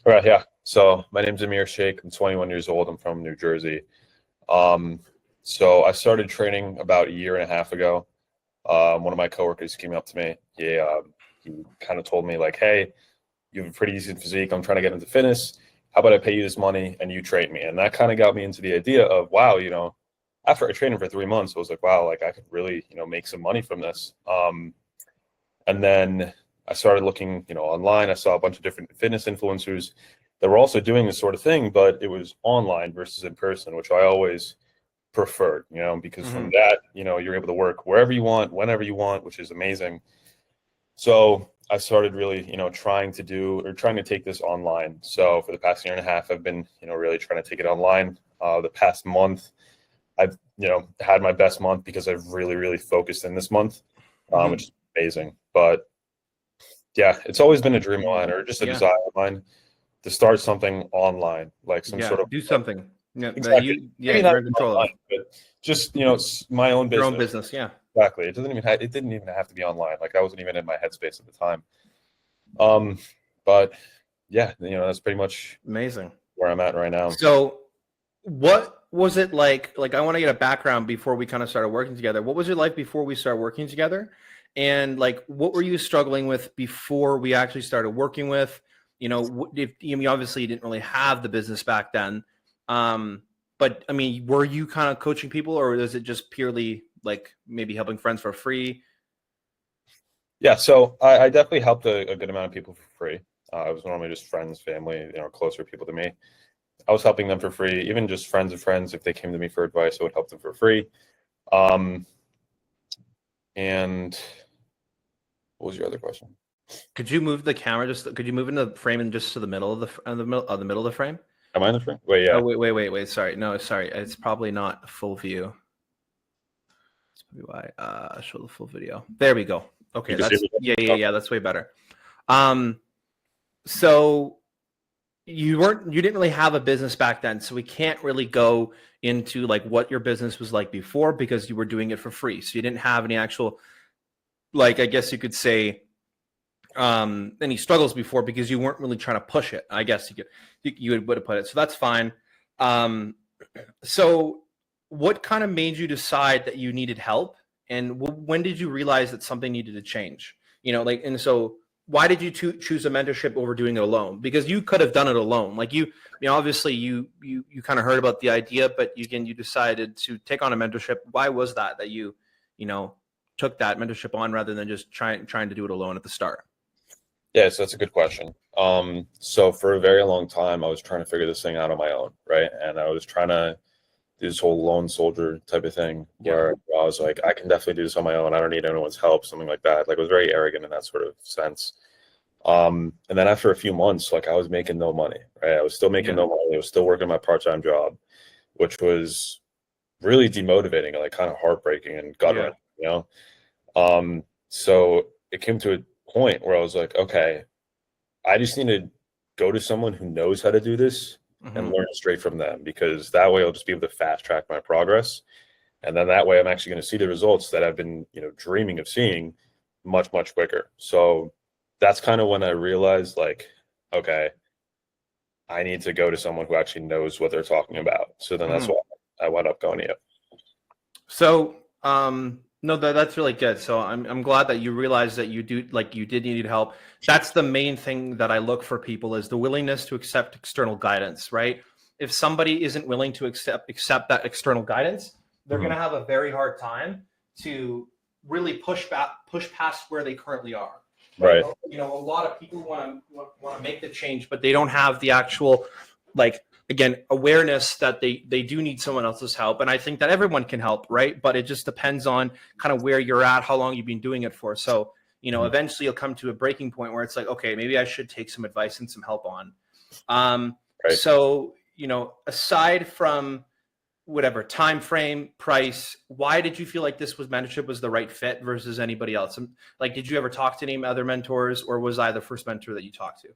Right, yeah. So my name's Amir Shaikh. I'm 21 years old. I'm from New Jersey. Um, so I started training about a year and a half ago. One of my coworkers came up to me. He kind of told me like, "Hey, you have a pretty decent physique. I'm trying to get into fitness. How about I pay you this money and you train me?" And that kind of got me into the idea of, wow, after I trained him for 3 months, I was like, wow, like I could really, make some money from this. And then I started looking, online. I saw a bunch of different fitness influencers that were also doing this sort of thing, but it was online versus in person, which I always preferred, because from that, you're able to work wherever you want, whenever you want, which is amazing. So I started really, trying to take this online. So for the past year and a half, I've been, really trying to take it online. The past month, I've, had my best month because I've really, really focused in this month, which is amazing. But yeah, it's always been a dream of mine, or just a desire of mine, to start something online, like some sort of do something. Yeah, exactly. you're in control online, but just my own business. Your own business, yeah. Exactly. It didn't even have to be online. Like I wasn't even in my headspace at the time. But yeah, that's pretty much amazing where I'm at right now. So what was it like? Like, I want to get a background before we kind of started working together. What was it like before we started working together? And like, what were you struggling with before we actually started working with? Obviously you didn't really have the business back then. But I mean, were you kind of coaching people, or is it just purely like maybe helping friends for free? Yeah, so I definitely helped a good amount of people for free. It was normally just friends, family, closer people to me. I was helping them for free, even just friends of friends. If they came to me for advice, I would help them for free. And what was your other question? Could you move the camera? Could you move into the frame and just to the middle of the middle of the frame? Am I in the frame? Wait, yeah. Oh, wait. Sorry. No, sorry. It's probably not full view. That's probably why. Show the full video. There we go. Okay. Yeah. That's way better. So you didn't really have a business back then, so we can't really go into like what your business was like before, because you were doing it for free. So you didn't have any actual, like, I guess you could say, any struggles before, because you weren't really trying to push it. I guess you would have put it. So that's fine. So what kind of made you decide that you needed help, and when did you realize that something needed to change? And so why did you choose a mentorship over doing it alone? Because you could have done it alone. Like obviously you kind of heard about the idea, but you decided to take on a mentorship. Why was that you took that mentorship on rather than just trying to do it alone at the start? Yeah, so that's a good question. So for a very long time, I was trying to figure this thing out on my own, right? And I was trying to do this whole lone soldier type of thing, where I was like, I can definitely do this on my own. I don't need anyone's help, something like that. Like I was very arrogant in that sort of sense. And then after a few months, like I was making no money, right? I was still making no money. I was still working my part-time job, which was really demotivating and like kind of heartbreaking and gut-wrenching, So it came to a point where I was like, okay, I just need to go to someone who knows how to do this and learn straight from them, because that way I'll just be able to fast track my progress. And then that way I'm actually going to see the results that I've been, dreaming of seeing much, much quicker. So that's kind of when I realized, like, okay, I need to go to someone who actually knows what they're talking about. So then that's why I wound up going to you. So, no, that's really good. So I'm glad that you realized that you did need help. That's the main thing that I look for people, is the willingness to accept external guidance, right? If somebody isn't willing to accept that external guidance, they're going to have a very hard time to really push past where they currently are. Right. A lot of people want to make the change, but they don't have the actual, again, awareness that they do need someone else's help. And I think that everyone can help, right? But it just depends on kind of where you're at, how long you've been doing it for. So, eventually you'll come to a breaking point where it's like, okay, maybe I should take some advice and some help on. Right. So, aside from whatever time frame, price, why did you feel like this mentorship was the right fit versus anybody else? And like, did you ever talk to any other mentors, or was I the first mentor that you talked to?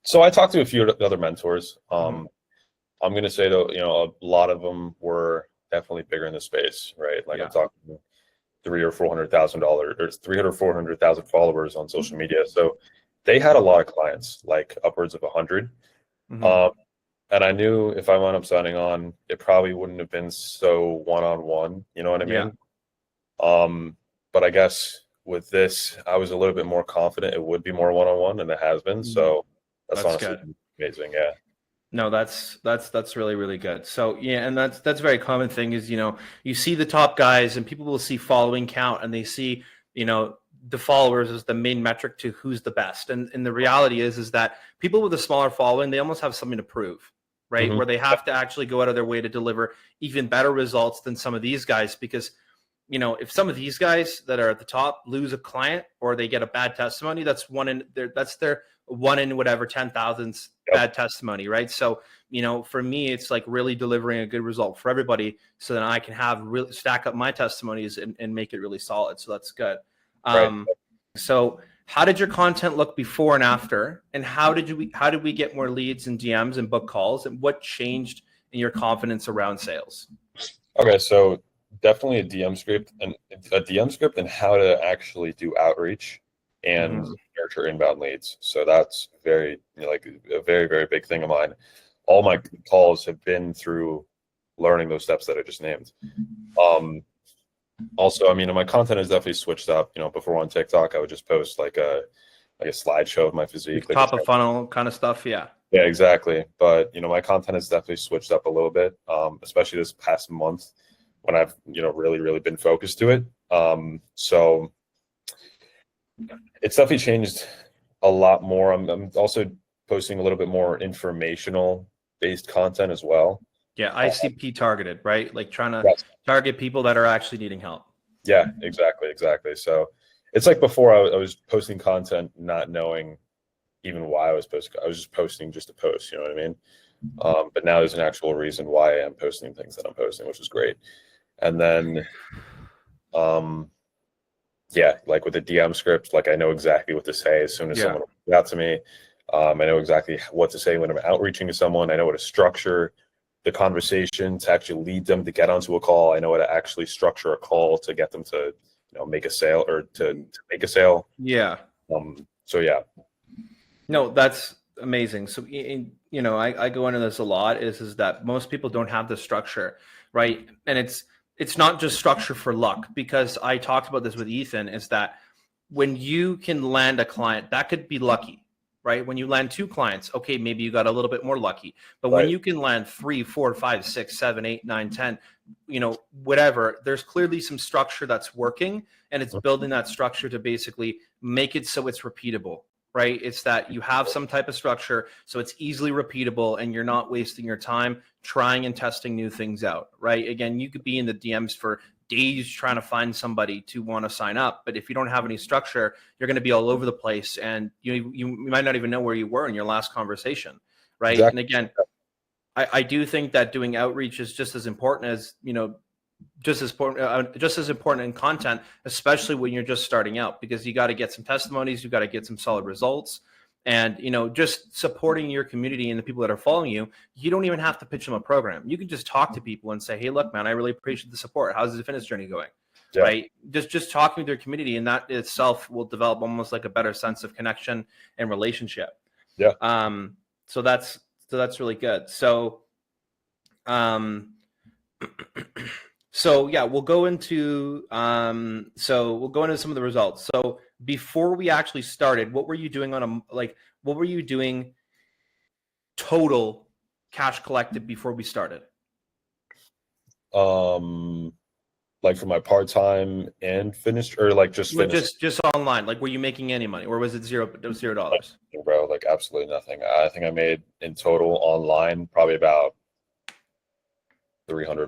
So I talked to a few other mentors. I'm going to say though, a lot of them were definitely bigger in the space, right? Like I'm talking $300,000 or $400,000 or 400,000 followers on social media. So they had a lot of clients, like upwards of 100. Mhm. Um, and I knew if I wound up signing on, it probably wouldn't have been so one-on-one. You know what I Yeah. mean? But I guess with this, I was a little bit more confident it would be more one-on-one, and it has been. Mhm. So that's That's honestly good. amazing. Yeah. No, that's really really good. So yeah, and that's a very common thing is you see the top guys and people will see following count and they see the followers as the main metric to who's the best. And the reality is that people with a smaller following, they almost have something to prove, right? Hmm. Where they have to actually go out of their way to deliver even better results than some of these guys because if some of these guys that are at the top lose a client or they get a bad testimony, that's their one in whatever 10,000th Yep. bad testimony, right? So, for me, it's like really delivering a good result for everybody so that I can have really stack up my testimonies and make it really solid. So that's good. Right. So how did your content look before and after? And how did we get more leads and DMs and book calls? And what changed in your confidence around sales? Okay. So definitely a DM script and how to actually do outreach and Mm-hmm. nurture inbound leads. So that's very, like a very, very big thing of mine. All my calls have been through learning those steps that I just named. Also, I mean, my content has definitely switched up. Before on TikTok, I would just post like a slideshow of my physique, like Top of funnel kind of stuff. Yeah. yeah, exactly. But my content has definitely switched up a little bit, especially this past month when I've really, really been focused to it. So it's definitely changed a lot more. I'm also posting a little bit more informational based content as well. Yeah. ICP targeted, right? Like trying to Yes. target people that are actually needing help. Yeah, exactly. So it's like before I was posting content not knowing even why I was posting. I was just posting just to post, you know what I mean? But now there's an actual reason why I am posting things that I'm posting, which is great. And then, um, yeah, like with the DM script, like I know exactly what to say as soon as Yeah. someone reaches out to me. I know exactly what to say when I'm outreaching to someone. I know how to structure the conversation to actually lead them to get onto a call. I know how to actually structure a call to get them to, make a sale or to make a sale. Yeah. So yeah. No, that's amazing. So, I go into this a lot is that most people don't have the structure, right? And it's not just structure for luck because I talked about this with Ethan is that when you can land a client, that could be lucky, right? When you land two clients, okay, maybe you got a little bit more lucky. But when Right. you can land 3, 4, 5, 6, 7, 8, 9, 10, whatever, there's clearly some structure that's working and it's building that structure to basically make it so it's repeatable, right? It's that you have some type of structure so it's easily repeatable and you're not wasting your time trying and testing new things out, right? Again, you could be in the DMs for days trying to find somebody to want to sign up, but if you don't have any structure, you're going to be all over the place and you might not even know where you were in your last conversation, right? Exactly. And again, I do think that doing outreach is just as important as just as important in content, especially when you're just starting out, because you got to get some testimonies, you got to get some solid results, and just supporting your community and the people that are following you. You don't even have to pitch them a program. You can just talk to people and say, "Hey, look, man, I really appreciate the support. How's the fitness journey going?" Yeah. Right? Just talking with your community, and that itself will develop almost like a better sense of connection and relationship. Yeah. So that's really good. So, so yeah, we'll go into some of the results. So before we actually started, what were you doing what were you doing total cash collected before we started? Like for my part-time and finished or like just Well, finished, just online. Like, were you making any money, or was it $0? bro, like absolutely nothing. I think I made in total online probably about $300.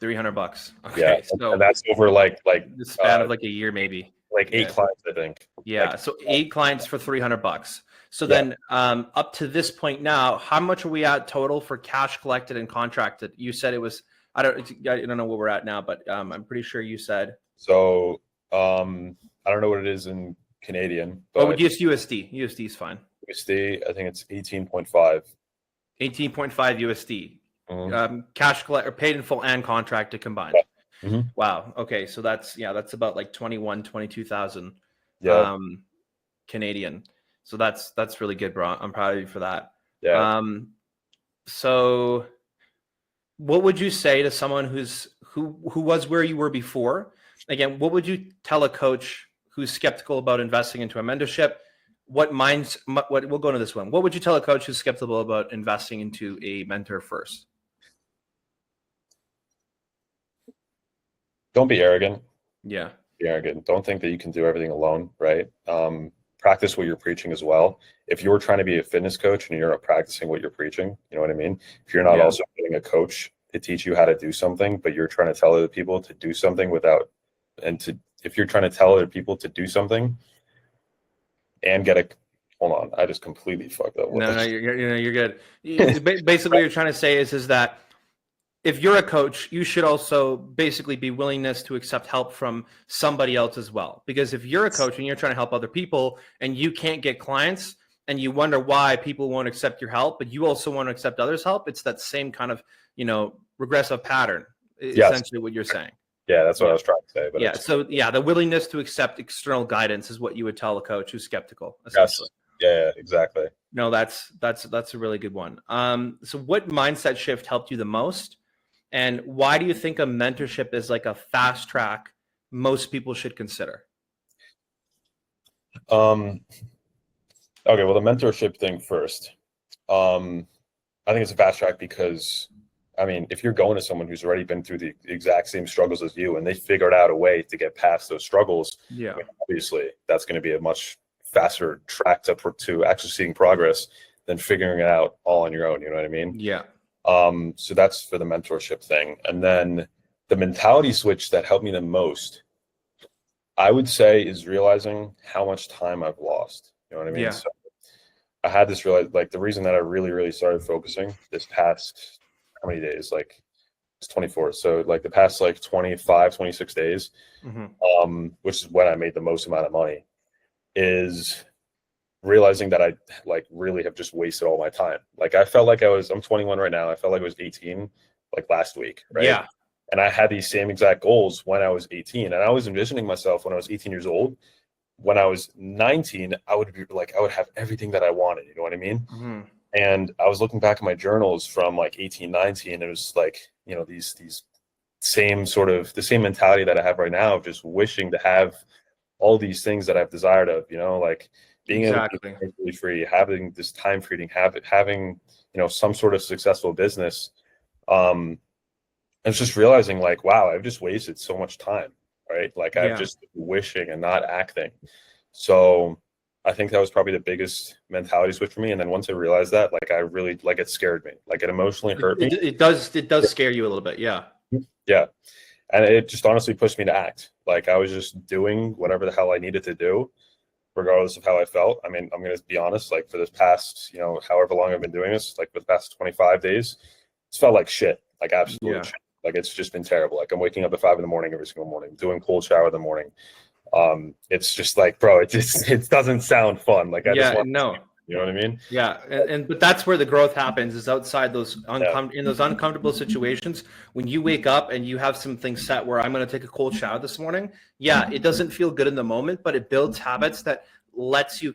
$300. Yeah. Okay, so And that's over like the span of like a year, maybe. like 8 Yeah. clients, I think. Yeah. Like, So 8 clients for $300. So yeah. then, up to this point now, how much are we at total for cash collected and contracted? You said it was, I don't know where we're at now, but I'm pretty sure you said. So I don't know what it is in Canadian, Oh, but just USD. USD is fine. USD, I think it's 18.5. 18.5 USD. Mm-hmm. Cash collect or paid in full and contracted combined. Yeah. Mm-hmm. Wow. Okay. So that's about like 22,000 Yeah. Canadian. So that's really good, bro. I'm proud of you for that. Yeah. So what would you say to someone who was where you were before? Again, what would you tell a coach who's skeptical about investing into a mentorship? What we'll go into this one. What would you tell a coach who's skeptical about investing into a mentor first? Don't be arrogant. Yeah. Be arrogant. Don't think that you can do everything alone, right? Practice what you're preaching as well. If you're trying to be a fitness coach and you're not practicing what you're preaching, you know what I mean? If you're not Yeah. also getting a coach to teach you how to do something, but you're trying to tell other people to do something if you're trying to tell other people to do something and hold on, I just completely fucked up. No, you're good. Basically, what you're trying to say is that if you're a coach, you should also basically be willingness to accept help from somebody else as well. Because if you're a coach and you're trying to help other people and you can't get clients and you wonder why people won't accept your help, but you also want to accept others' help, it's that same kind of, regressive pattern, essentially what you're saying. Yeah, that's what I was trying to say. But yeah. So the willingness to accept external guidance is what you would tell a coach who's skeptical, essentially. Yes. Yeah, exactly. No, that's a really good one. So what mindset shift helped you the most? And why do you think a mentorship is like a fast track most people should consider? Okay, well, the mentorship thing first. I think it's a fast track because, I mean, if you're going to someone who's already been through the exact same struggles as you and they figured out a way to get past those struggles, yeah, I mean, obviously that's going to be a much faster track to actually seeing progress than figuring it out all on your own. You know what I mean? Yeah. So that's for the mentorship thing. And then the mentality switch that helped me the most, I would say, is realizing how much time I've lost. You know what I mean? Yeah. So I had this the reason that I really, really started focusing this past, how many days? Like it's 24. So like the past 25, 26 days, which is when I made the most amount of money, is realizing that I really have just wasted all my time. Like I felt like I'm 21 right now. I felt like I was 18 last week, right? Yeah. And I had these same exact goals when I was 18. And I was envisioning myself when I was 18 years old. When I was 19, I would have everything that I wanted. You know what I mean? Mm-hmm. And I was looking back at my journals from 18, 19. And it was these the same mentality that I have right now of just wishing to have all these things that I've desired of, being able to be financially free, having this time freedom, having some sort of successful business. And it's just realizing wow, I've just wasted so much time, right? I've just been wishing and not acting. So I think that was probably the biggest mentality switch for me. And then once I realized that, I really it scared me. It emotionally hurt me. It does scare you a little bit. Yeah. Yeah. And it just honestly pushed me to act. I was just doing whatever the hell I needed to do, regardless of how I felt. I mean, I'm going to be honest, for this past, however long I've been doing this, for the past 25 days, it's felt like shit, absolute shit. It's just been terrible. I'm waking up at 5 a.m. every single morning, doing cold shower in the morning. It's just bro, it doesn't sound fun. I just want no. You know what I mean? Yeah, but that's where the growth happens, is outside those in those uncomfortable situations. When you wake up and you have some things set where I'm going to take a cold shower this morning, it doesn't feel good in the moment, but it builds habits that lets you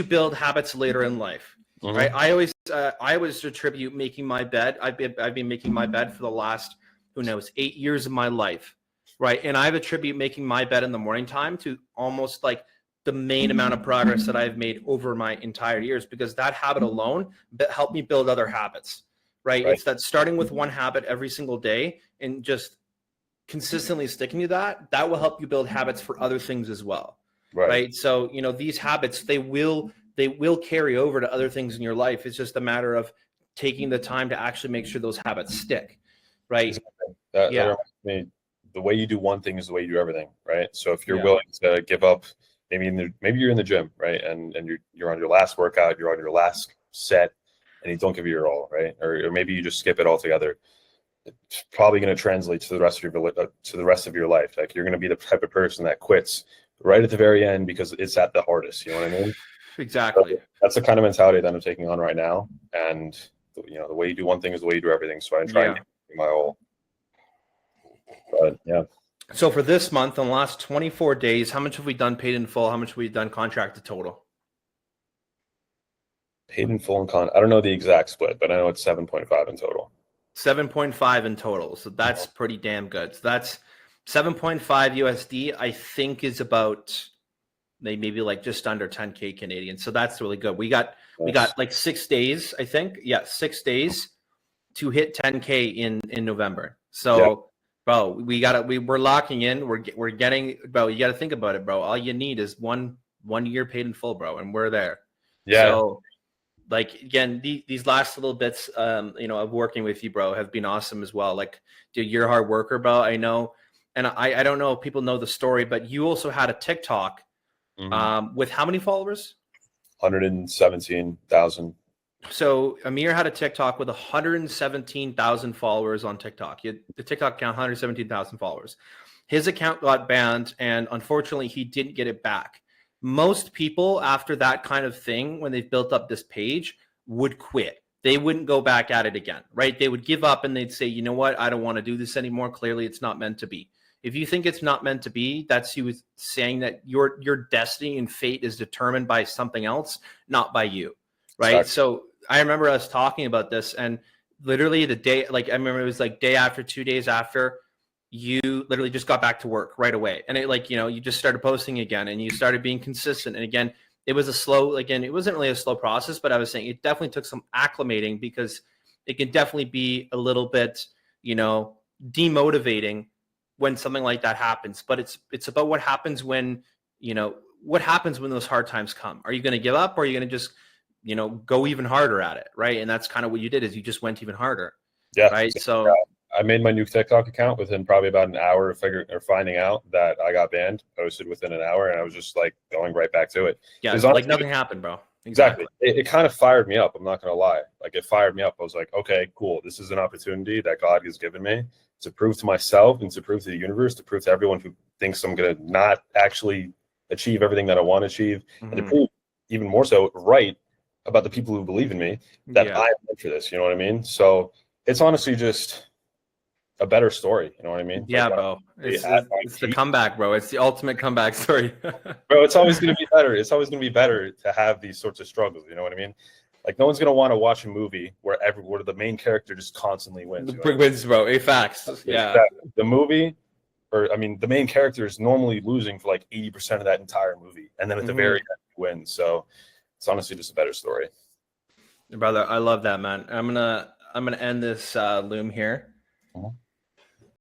build habits later in life. Mm-hmm. Right? I always attribute making my bed. I've been making my bed for the last 8 years of my life, right? And I've attribute making my bed in the morning time to almost the main amount of progress that I've made over my entire years, because that habit alone helped me build other habits, right? It's that starting with one habit every single day and just consistently sticking to that will help you build habits for other things as well, right? So, these habits, they will carry over to other things in your life. It's just a matter of taking the time to actually make sure those habits stick, right? Exactly. That reminds me, the way you do one thing is the way you do everything, right? So if you're willing to give up, maybe you're in the gym, right? And you're on your last workout, you're on your last set, and you don't give it your all, right? Or maybe you just skip it altogether. It's probably going to translate to the rest of your life. You're going to be the type of person that quits right at the very end because it's at the hardest. You know what I mean? Exactly. So that's the kind of mentality that I'm taking on right now. And the way you do one thing is the way you do everything. So I try and do my all. But yeah. So for this month, in the last 24 days, how much have we done paid in full? How much have we done contracted total? Paid in full and I don't know the exact split, but I know it's 7.5 in total. 7.5 in total. So that's pretty damn good. So that's 7.5 USD, I think is about maybe like just under 10K Canadian. So that's really good. We got like 6 days, I think. Yeah, 6 days to hit 10K in November. So bro, we're locking in. We're getting, bro, you got to think about it, bro. All you need is one year paid in full, bro, and we're there. Yeah. So like again, these last little bits, of working with you, bro, have been awesome as well. Like, dude, you're a hard worker, bro. I know, and I don't know if people know the story, but you also had a TikTok with how many followers? 117,000. So Amir had a TikTok with 117,000 followers on TikTok. The TikTok account, 117,000 followers. His account got banned, and unfortunately, he didn't get it back. Most people, after that kind of thing, when they've built up this page, would quit. They wouldn't go back at it again, right? They would give up and they'd say, you know what? I don't want to do this anymore. Clearly, it's not meant to be. If you think it's not meant to be, that's you saying that your destiny and fate is determined by something else, not by you, right? Exactly. So I remember us talking about this, and literally the day, like I remember it was like day after, 2 days after, you literally just got back to work right away. And it you just started posting again and you started being consistent. And again, it was it wasn't really a slow process, but I was saying it definitely took some acclimating because it can definitely be a little bit, demotivating when something like that happens. But it's about what happens when, what happens when those hard times come. Are you going to give up or are you going to just, go even harder at it? Right. And that's kind of what you did is you just went even harder. Yeah. Right. So yeah. I made my new TikTok account within probably about an hour of finding out that I got banned, posted within an hour, and I was just like going right back to it. Yeah, honestly, like nothing happened, bro. Exactly. It kind of fired me up. I'm not going to lie. Like it fired me up. I was like, okay, cool. This is an opportunity that God has given me to prove to myself and to prove to the universe, to prove to everyone who thinks I'm going to not actually achieve everything that I want to achieve, and to prove even more so right about the people who believe in me that I'm meant for this. You know what I mean? So it's honestly just a better story. You know what I mean? Yeah, like, bro. It's the comeback, bro. It's the ultimate comeback story. Bro, it's always going to be better. It's always going to be better to have these sorts of struggles. You know what I mean? Like no one's going to want to watch a movie where the main character just constantly wins. Wins, bro. Facts. Yeah. The movie, the main character is normally losing for like 80% of that entire movie, and then at the very end he wins. So it's honestly just a better story. Brother, I love that, man. I'm gonna end this loom here.